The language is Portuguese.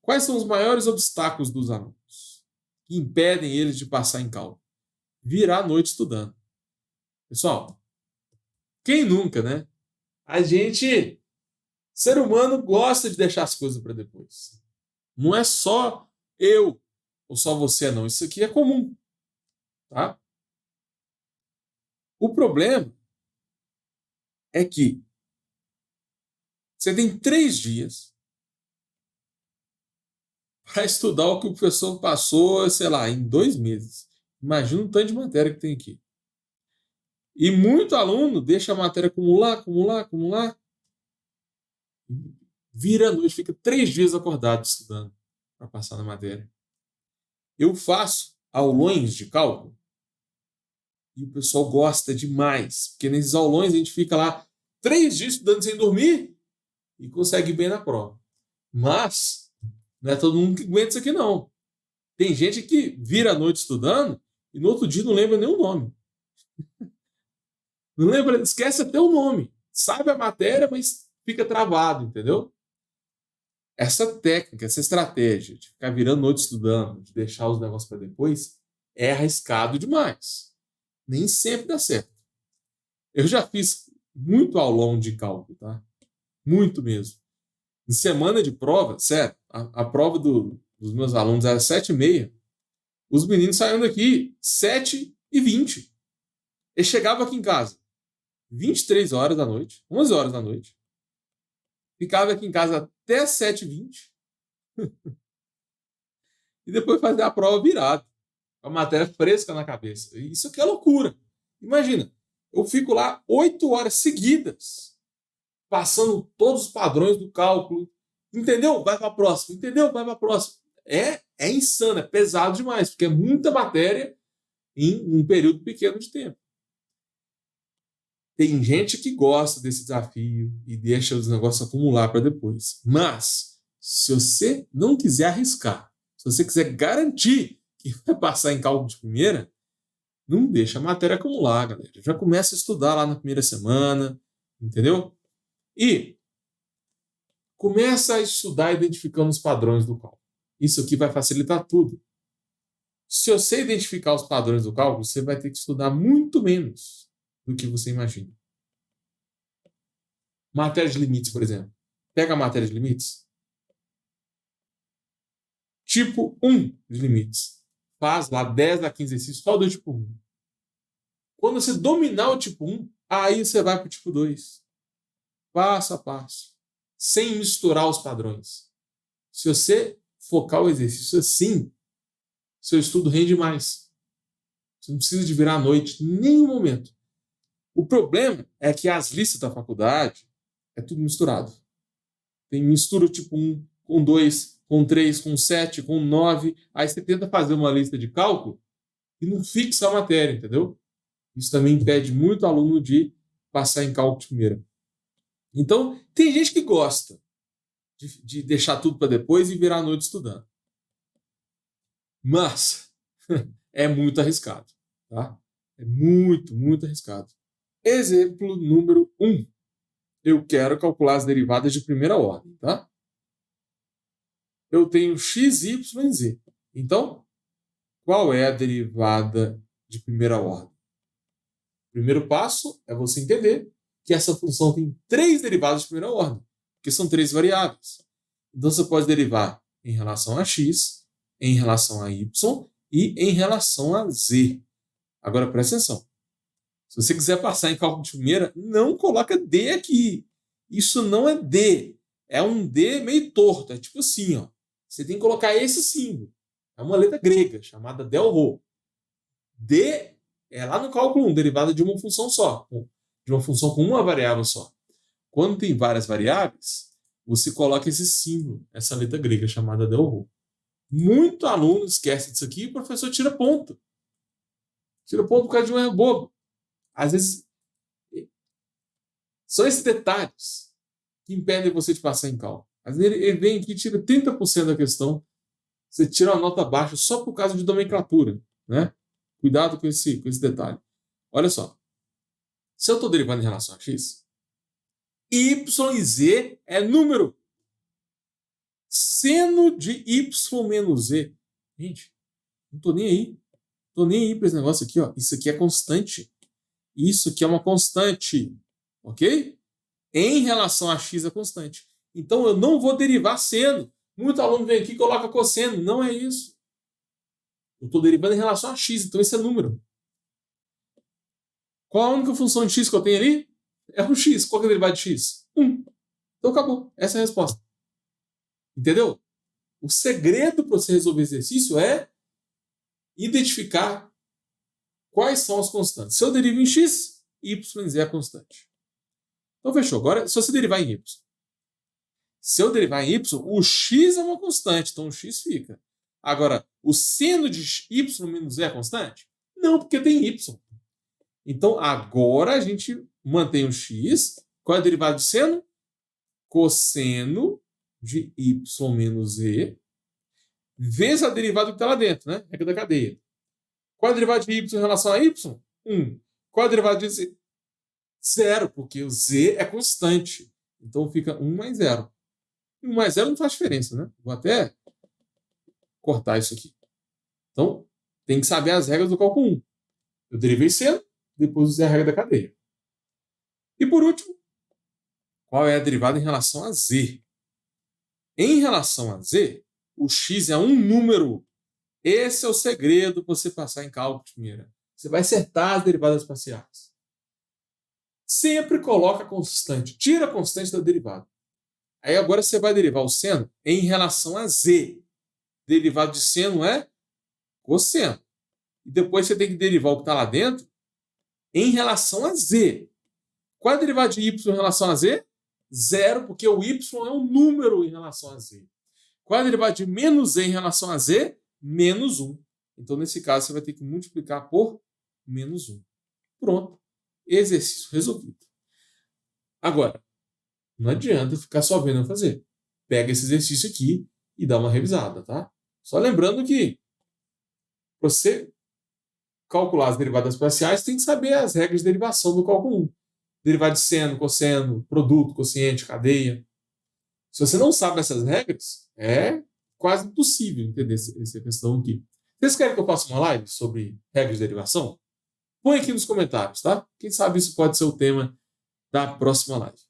Quais são os maiores obstáculos dos alunos que impedem eles de passar em cálculo? Virar a noite estudando. Pessoal, quem nunca, né? A gente, ser humano, gosta de deixar as coisas para depois. Não é só eu ou só você, não. Isso aqui é comum, tá? O problema é que você tem 3 dias para estudar o que o professor passou, sei lá, em 2 meses. Imagina o tanto de matéria que tem aqui. E muito aluno deixa a matéria acumular. Vira a noite, fica 3 dias acordado estudando para passar na matéria. Eu faço aulões de cálculo e o pessoal gosta demais, porque nesses aulões a gente fica lá 3 dias estudando sem dormir e consegue ir bem na prova. Mas não é todo mundo que aguenta isso aqui, não. Tem gente que vira a noite estudando e no outro dia não lembra nem o nome. Não lembra, esquece até o nome. Sabe a matéria, mas fica travado, entendeu? Essa técnica, essa estratégia de ficar virando noite estudando, de deixar os negócios para depois, é arriscado demais. Nem sempre dá certo. Eu já fiz muito aulão de cálculo, tá? Muito mesmo. Em semana de prova, sério, a prova dos meus alunos era 7h30. Os meninos saíam daqui 7h20. Eles chegavam aqui em casa 23 horas da noite, 11 horas da noite. Ficava aqui em casa até 7h20. E depois fazia a prova virado. Com a matéria fresca na cabeça. Isso aqui é loucura. Imagina, eu fico lá 8 horas seguidas, passando todos os padrões do cálculo. Entendeu? Vai para a próxima. Entendeu? Vai para a próxima. É insano, é pesado demais, porque é muita matéria em um período pequeno de tempo. Tem gente que gosta desse desafio e deixa os negócios acumular para depois. Mas, se você não quiser arriscar, se você quiser garantir que vai passar em cálculo de primeira, não deixa a matéria acumular, galera. Já começa a estudar lá na primeira semana, entendeu? E começa a estudar identificando os padrões do cálculo. Isso aqui vai facilitar tudo. Se você identificar os padrões do cálculo, você vai ter que estudar muito menos do que você imagina. Matéria de limites, por exemplo. Pega a matéria de limites. Tipo 1 de limites. Faz lá 10 a 15 exercícios só do tipo 1. Quando você dominar o tipo 1, aí você vai para o tipo 2. Passo a passo. Sem misturar os padrões. Se você focar o exercício assim, seu estudo rende mais. Você não precisa de virar à noite em nenhum momento. O problema é que as listas da faculdade é tudo misturado. Tem mistura tipo 1 com 2, com 3, com 7, com 9. Aí você tenta fazer uma lista de cálculo e não fixa a matéria, entendeu? Isso também impede muito aluno de passar em cálculo de primeira. Então, tem gente que gosta de deixar tudo para depois e virar a noite estudando. Mas é muito arriscado, tá? É muito arriscado. Exemplo número 1. Eu quero calcular as derivadas de primeira ordem, tá? Eu tenho x, y e z. Então, qual é a derivada de primeira ordem? O primeiro passo é você entender que essa função tem 3 derivadas de primeira ordem, porque são 3 variáveis. Então, você pode derivar em relação a x, em relação a y e em relação a z. Agora, presta atenção. Se você quiser passar em cálculo de primeira, não coloca D aqui. Isso não é D. É um D meio torto. É tipo assim, ó. Você tem que colocar esse símbolo. É uma letra grega, chamada del rho. D é lá no cálculo 1, derivada de uma função só. De uma função com uma variável só. Quando tem várias variáveis, você coloca esse símbolo, essa letra grega chamada del rho. Muito aluno esquece disso aqui e o professor tira ponto. Tira ponto por causa de um erro bobo. Às vezes, são esses detalhes que impedem você de passar em cálculo. Às vezes ele vem aqui e tira 30% da questão, você tira uma nota baixa só por causa de nomenclatura, né? Cuidado com esse detalhe. Olha só, se eu estou derivando em relação a x, y e z é número. Seno de y menos z. Gente, não tô nem aí. Tô nem aí para esse negócio aqui, ó. Isso aqui é constante. Isso aqui é uma constante, ok? Em relação a x é constante. Então eu não vou derivar seno. Muito aluno vem aqui e coloca cosseno. Não é isso. Eu estou derivando em relação a x, então esse é número. Qual a única função de x que eu tenho ali? É o x. Qual que é a derivada de x? 1. Então acabou. Essa é a resposta. Entendeu? O segredo para você resolver esse exercício é identificar quais são as constantes. Se eu derivo em x, y menos z é a constante. Então fechou. Agora, se você derivar em y. Se eu derivar em y, o x é uma constante, então o x fica. Agora, o seno de y menos z é constante? Não, porque tem y. Então, agora a gente mantém o x. Qual é a derivada de seno? Cosseno de y menos z vezes a derivada que está lá dentro, né? Regra da cadeia. Qual é a derivada de y em relação a y? 1. Qual é a derivada de z? 0, porque o z é constante. Então fica 1 mais 0. 1 mais 0 não faz diferença, né? Vou até cortar isso aqui. Então, tem que saber as regras do cálculo 1. Eu derivei seno, depois usei a regra da cadeia. E por último, qual é a derivada em relação a z? Em relação a z, o x é um número. Esse é o segredo para você passar em cálculo de primeira. Você vai acertar as derivadas parciais. Sempre coloca a constante. Tira a constante da derivada. Aí agora você vai derivar o seno em relação a z. Derivado de seno é cosseno. E depois você tem que derivar o que está lá dentro em relação a z. Qual é a derivada de y em relação a z? 0, porque o y é um número em relação a z. Qual é a derivada de menos z em relação a z? Menos 1. Então, nesse caso, você vai ter que multiplicar por menos 1. Pronto. Exercício resolvido. Agora, não adianta ficar só vendo eu fazer. Pega esse exercício aqui e dá uma revisada, tá? Só lembrando que para você calcular as derivadas parciais, tem que saber as regras de derivação do cálculo 1. Derivada de seno, cosseno, produto, quociente, cadeia. Se você não sabe essas regras, é quase impossível entender essa questão aqui. Vocês querem que eu faça uma live sobre regras de derivação? Põe aqui nos comentários, tá? Quem sabe isso pode ser o tema da próxima live.